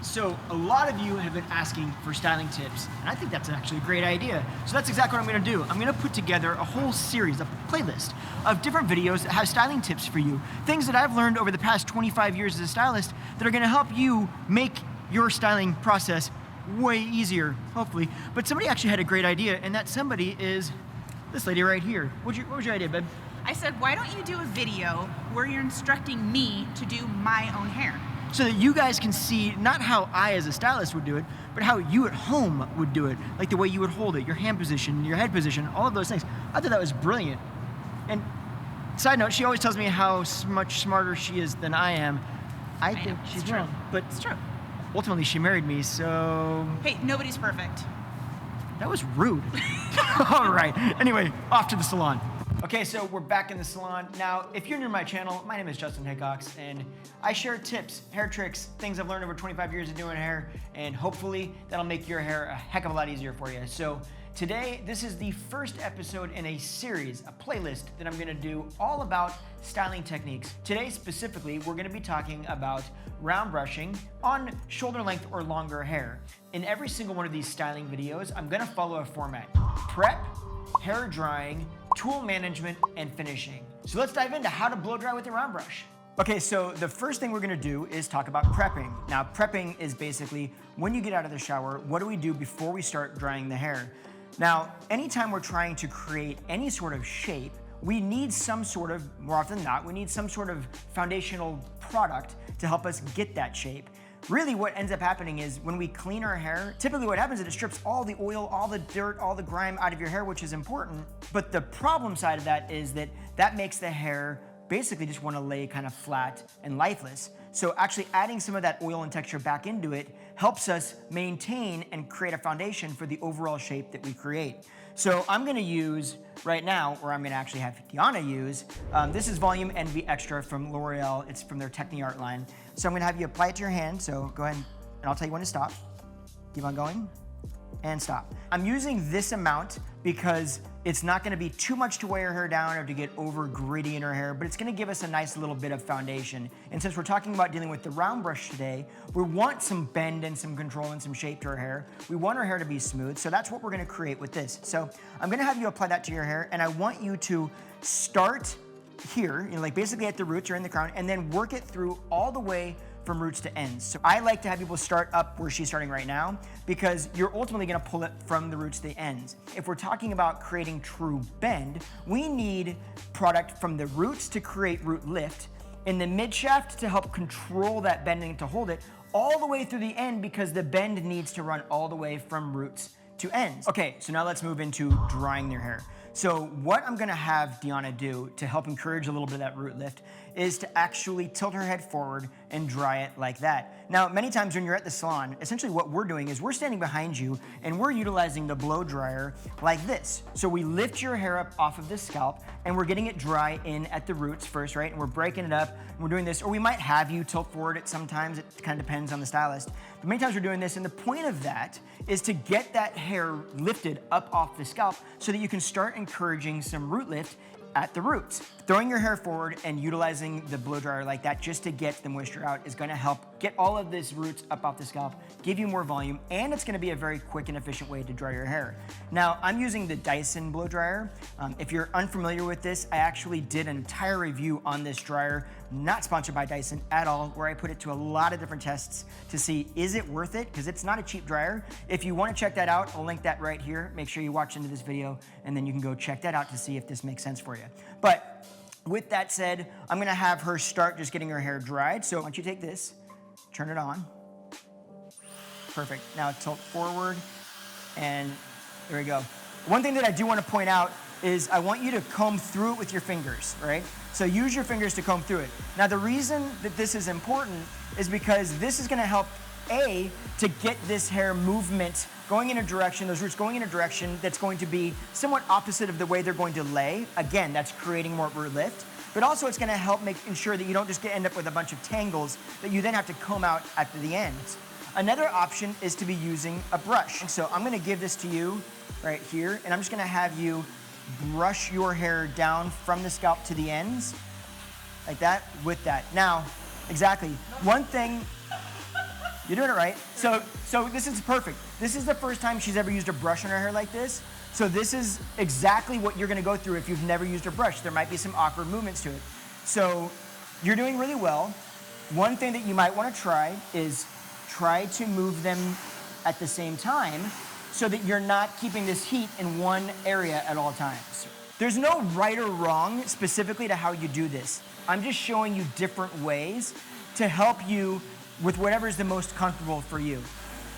So a lot of you have been asking for styling tips, and I think that's actually a great idea. So that's exactly what I'm gonna do. I'm gonna put together a whole series, a playlist of different videos that have styling tips for you. Things that I've learned over the past 25 years as a stylist that are gonna help you make your styling process way easier, hopefully. But somebody actually had a great idea, and that somebody is this lady right here. What was your idea, babe? I said, why don't you do a video where you're instructing me to do my own hair? So that you guys can see not how I as a stylist would do it, but how you at home would do it. Like the way you would hold it, your hand position, your head position, all of those things. I thought that was brilliant. And side note, she always tells me how much smarter she is than I am. I think she's wrong, but it's true. Ultimately, she married me, so... Hey, nobody's perfect. That was rude. All right, anyway, off to the salon. Okay, so we're back in the salon. Now, if you're new to my channel, my name is Justin Hickox, and I share tips, hair tricks, things I've learned over 25 years of doing hair, and hopefully that'll make your hair a heck of a lot easier for you. So today, this is the first episode in a series, a playlist that I'm gonna do all about styling techniques. Today, specifically, we're gonna be talking about round brushing on shoulder length or longer hair. In every single one of these styling videos, I'm gonna follow a format: prep, hair drying, tool management, and finishing. So let's dive into how to blow dry with a round brush. Okay, so the first thing we're gonna do is talk about prepping. Now, prepping is basically when you get out of the shower, what do we do before we start drying the hair? Now, anytime we're trying to create any sort of shape, we need some sort of, more often than not, we need some sort of foundational product to help us get that shape. Really what ends up happening is when we clean our hair, typically what happens is it strips all the oil, all the dirt, all the grime out of your hair, which is important. But the problem side of that is that makes the hair basically just want to lay kind of flat and lifeless. So actually adding some of that oil and texture back into it helps us maintain and create a foundation for the overall shape that we create. So I'm gonna use right now, or I'm gonna actually have Deanna use, this is Volume Envy Extra from L'Oreal. It's from their TECNI.ART line. So I'm gonna have you apply it to your hand. So go ahead and I'll tell you when to stop. Keep on going and stop. I'm using this amount because it's not gonna be too much to weigh her hair down or to get over gritty in her hair, but it's gonna give us a nice little bit of foundation. And since we're talking about dealing with the round brush today, we want some bend and some control and some shape to her hair. We want her hair to be smooth, so that's what we're gonna create with this. So I'm gonna have you apply that to your hair, and I want you to start here, like basically at the roots or in the crown, and then work it through all the way from roots to ends. So I like to have people start up where she's starting right now because you're ultimately gonna pull it from the roots to the ends. If we're talking about creating true bend, we need product from the roots to create root lift, in the mid shaft to help control that bending to hold it, all the way through the end because the bend needs to run all the way from roots to ends. Okay, so now let's move into drying their hair. So what I'm gonna have Deanna do to help encourage a little bit of that root lift is to actually tilt her head forward and dry it like that. Now, many times when you're at the salon, essentially what we're doing is we're standing behind you and we're utilizing the blow dryer like this. So we lift your hair up off of the scalp and we're getting it dry in at the roots first, right? And we're breaking it up and we're doing this, or we might have you tilt forward at sometimes, it kind of depends on the stylist. But many times we're doing this, and the point of that is to get that hair lifted up off the scalp so that you can start encouraging some root lift at the roots. Throwing your hair forward and utilizing the blow dryer like that just to get the moisture out is gonna help get all of these roots up off the scalp, give you more volume, and it's gonna be a very quick and efficient way to dry your hair. Now, I'm using the Dyson blow dryer. If you're unfamiliar with this, I actually did an entire review on this dryer, not sponsored by Dyson at all, where I put it to a lot of different tests to see, is it worth it? Because it's not a cheap dryer. If you wanna check that out, I'll link that right here. Make sure you watch into this video, and then you can go check that out to see if this makes sense for you. But with that said, I'm gonna have her start just getting her hair dried. So why don't you take this, turn it on. Perfect. Now tilt forward, and there we go. One thing that I do want to point out is I want you to comb through it with your fingers, right? So use your fingers to comb through it. Now the reason that this is important is because this is gonna help, A, to get this hair movement going in a direction, those roots going in a direction that's going to be somewhat opposite of the way they're going to lay. Again, that's creating more root lift. But also it's gonna help ensure that you don't just end up with a bunch of tangles that you then have to comb out at the ends. Another option is to be using a brush. So I'm gonna give this to you right here, and I'm just gonna have you brush your hair down from the scalp to the ends, like that, with that. Now, exactly, one thing You're doing it right. So this is perfect. This is the first time she's ever used a brush on her hair like this. So this is exactly what you're gonna go through if you've never used a brush. There might be some awkward movements to it. So you're doing really well. One thing that you might wanna try is try to move them at the same time so that you're not keeping this heat in one area at all times. There's no right or wrong specifically to how you do this. I'm just showing you different ways to help you with whatever is the most comfortable for you.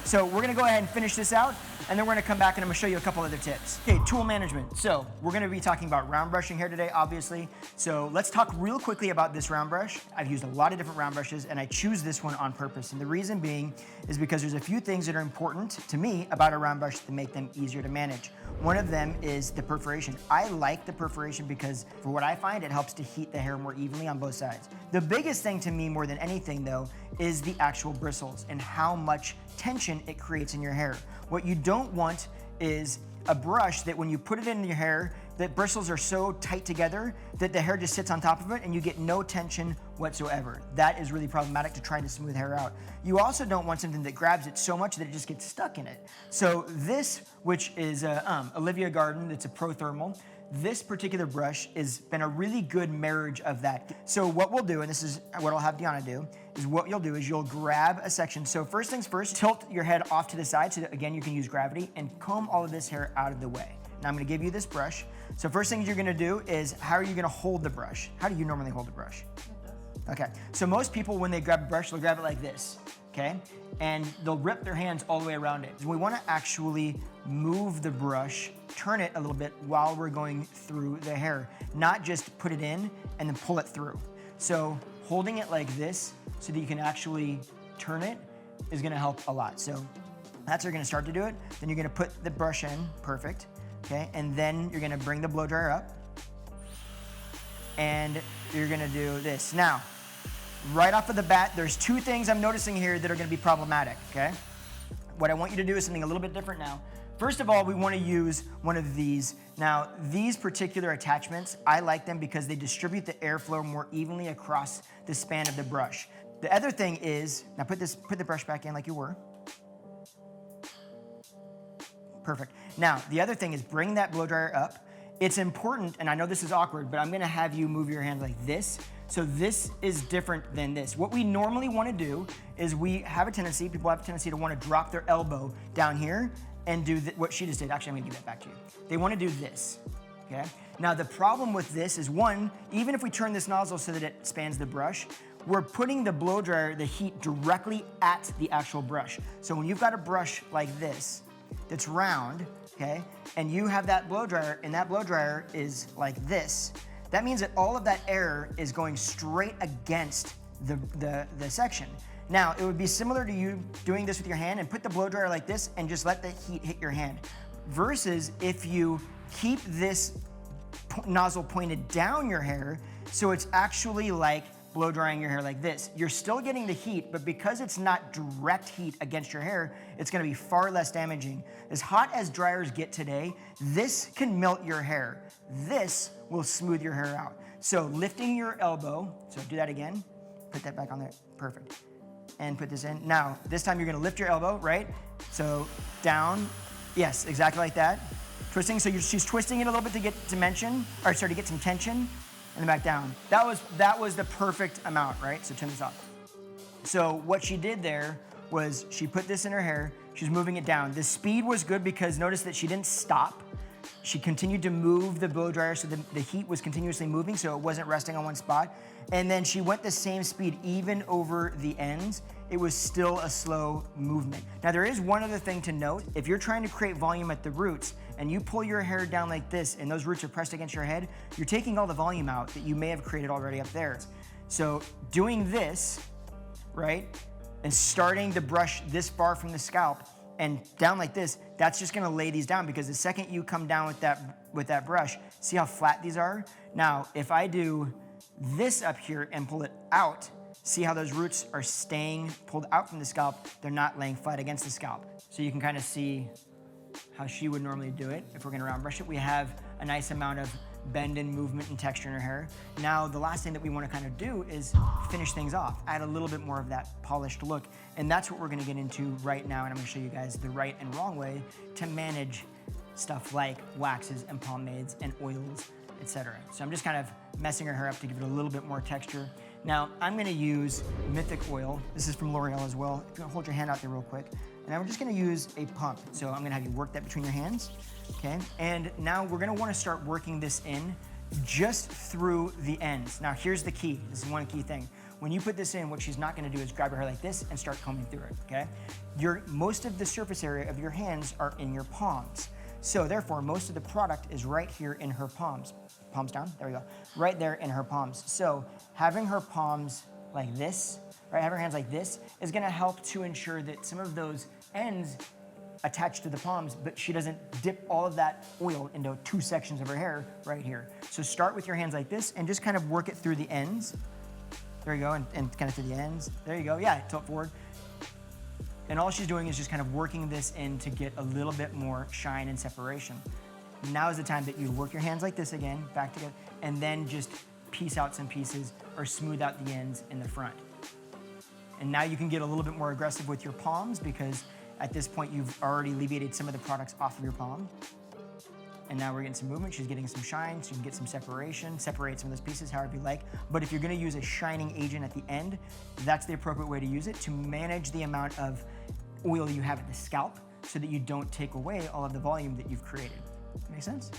So we're gonna go ahead and finish this out, and then we're gonna come back and I'm gonna show you a couple other tips. Okay, tool management. So we're gonna be talking about round brushing here today, obviously. So let's talk real quickly about this round brush. I've used a lot of different round brushes, and I choose this one on purpose. And the reason being is because there's a few things that are important to me about a round brush to make them easier to manage. One of them is the perforation. I like the perforation because for what I find, it helps to heat the hair more evenly on both sides. The biggest thing to me more than anything though, is the actual bristles and how much tension it creates in your hair. What you don't want is a brush that when you put it in your hair, that bristles are so tight together that the hair just sits on top of it and you get no tension whatsoever. That is really problematic to try to smooth hair out. You also don't want something that grabs it so much that it just gets stuck in it. So this, which is Olivia Garden, it's a Pro Thermal, this particular brush has been a really good marriage of that. So what we'll do, and this is what I'll have Deanna do, is what you'll do is you'll grab a section. So first things first, tilt your head off to the side so that again you can use gravity and comb all of this hair out of the way. Now I'm gonna give you this brush. So first thing you're gonna do is, how are you gonna hold the brush? How do you normally hold the brush? Okay, so most people when they grab a brush, they'll grab it like this, okay? And they'll rip their hands all the way around it. We wanna actually move the brush, turn it a little bit while we're going through the hair, not just put it in and then pull it through. So holding it like this so that you can actually turn it is gonna help a lot. So that's how you're gonna start to do it. Then you're gonna put the brush in, perfect, okay? And then you're gonna bring the blow dryer up and you're gonna do this. Now, right off of the bat, there's two things I'm noticing here that are gonna be problematic, okay? What I want you to do is something a little bit different now. First of all, we wanna use one of these. Now, these particular attachments, I like them because they distribute the airflow more evenly across the span of the brush. The other thing is, now put the brush back in like you were. Perfect. Now, the other thing is bring that blow dryer up. It's important, and I know this is awkward, but I'm gonna have you move your hand like this. So this is different than this. What we normally wanna do is people have a tendency to wanna drop their elbow down here and do what she just did. Actually, I'm gonna give that back to you. They wanna do this, okay? Now the problem with this is one, even if we turn this nozzle so that it spans the brush, we're putting the blow dryer, the heat directly at the actual brush. So when you've got a brush like this, that's round, okay, and you have that blow dryer, and that blow dryer is like this, that means that all of that air is going straight against the section. Now, it would be similar to you doing this with your hand and put the blow dryer like this and just let the heat hit your hand. Versus if you keep this nozzle pointed down your hair, so it's actually like blow drying your hair like this. You're still getting the heat, but because it's not direct heat against your hair, it's gonna be far less damaging. As hot as dryers get today, this can melt your hair. This will smooth your hair out. So lifting your elbow, so do that again, put that back on there, perfect. And put this in. Now, this time you're gonna lift your elbow, right? So down, yes, exactly like that. Twisting, so she's twisting it a little bit to get dimension, or sorry, to get some tension, and then back down. That was the perfect amount, right? So turn this off. So what she did there was she put this in her hair, she's moving it down. The speed was good because notice that she didn't stop. She continued to move the blow dryer so the heat was continuously moving so it wasn't resting on one spot. And then she went the same speed even over the ends. It was still a slow movement. Now there is one other thing to note. If you're trying to create volume at the roots and you pull your hair down like this and those roots are pressed against your head, you're taking all the volume out that you may have created already up there. So doing this, right, and starting the brush this far from the scalp and down like this, that's just gonna lay these down because the second you come down with that brush, see how flat these are? Now, if I do this up here and pull it out, see how those roots are staying pulled out from the scalp? They're not laying flat against the scalp. So you can kind of see how she would normally do it. If we're gonna round brush it, we have a nice amount of bend and movement and texture in her hair. Now, the last thing that we want to kind of do is finish things off, add a little bit more of that polished look. And that's what we're going to get into right now. And I'm going to show you guys the right and wrong way to manage stuff like waxes and pomades and oils, etc. So I'm just kind of messing her hair up to give it a little bit more texture. Now, I'm going to use MYTHIC oil. This is from L'Oreal as well. If you want to hold your hand out there real quick. And I'm just going to use a pump. So I'm going to have you work that between your hands. Okay, and now we're gonna wanna start working this in just through the ends. Now here's the key, this is one key thing. When you put this in, what she's not gonna do is grab her hair like this and start combing through it, okay? Most of the surface area of your hands are in your palms. So therefore, most of the product is right here in her palms. Palms down, there we go. Right there in her palms. So having her palms like this, right, have her hands like this, is gonna help to ensure that some of those ends attached to the palms, but she doesn't dip all of that oil into 2 sections of her hair right here. So start with your hands like this and just kind of work it through the ends. There you go, and kind of through the ends. There you go, yeah, tilt forward. And all she's doing is just kind of working this in to get a little bit more shine and separation. Now is the time that you work your hands like this again, back together, and then just piece out some pieces or smooth out the ends in the front. And now you can get a little bit more aggressive with your palms because at this point, you've already alleviated some of the products off of your palm. And now we're getting some movement. She's getting some shine, so you can get some separation, separate some of those pieces however you like. But if you're gonna use a shining agent at the end, that's the appropriate way to use it to manage the amount of oil you have at the scalp so that you don't take away all of the volume that you've created. Make sense?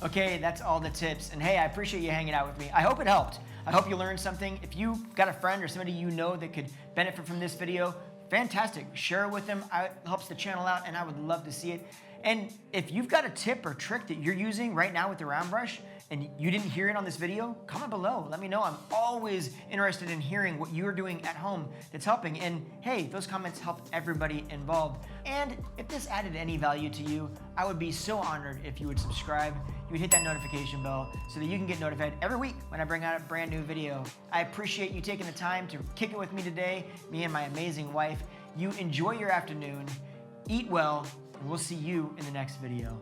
Okay, that's all the tips. And hey, I appreciate you hanging out with me. I hope it helped. I hope you learned something. If you got a friend or somebody you know that could benefit from this video, fantastic. Share it with them. It helps the channel out, and I would love to see it. And if you've got a tip or trick that you're using right now with the round brush and you didn't hear it on this video, comment below. Let me know. I'm always interested in hearing what you're doing at home that's helping. And hey, those comments help everybody involved. And if this added any value to you, I would be so honored if you would subscribe. You would hit that notification bell so that you can get notified every week when I bring out a brand new video. I appreciate you taking the time to kick it with me today, me and my amazing wife. You enjoy your afternoon, eat well, and we'll see you in the next video.